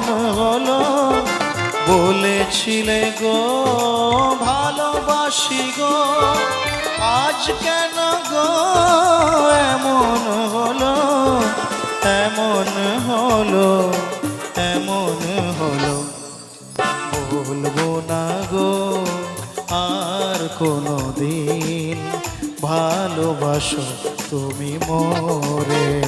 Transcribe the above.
এমন হলো, বলেছিলে গো ভালোবাসি গো, আজ কেন গো এমন হলো, এমন হলো, এমন হলো। বলবো না গো আর কোনো দিন, ভালোবাসো তুমি মোরে।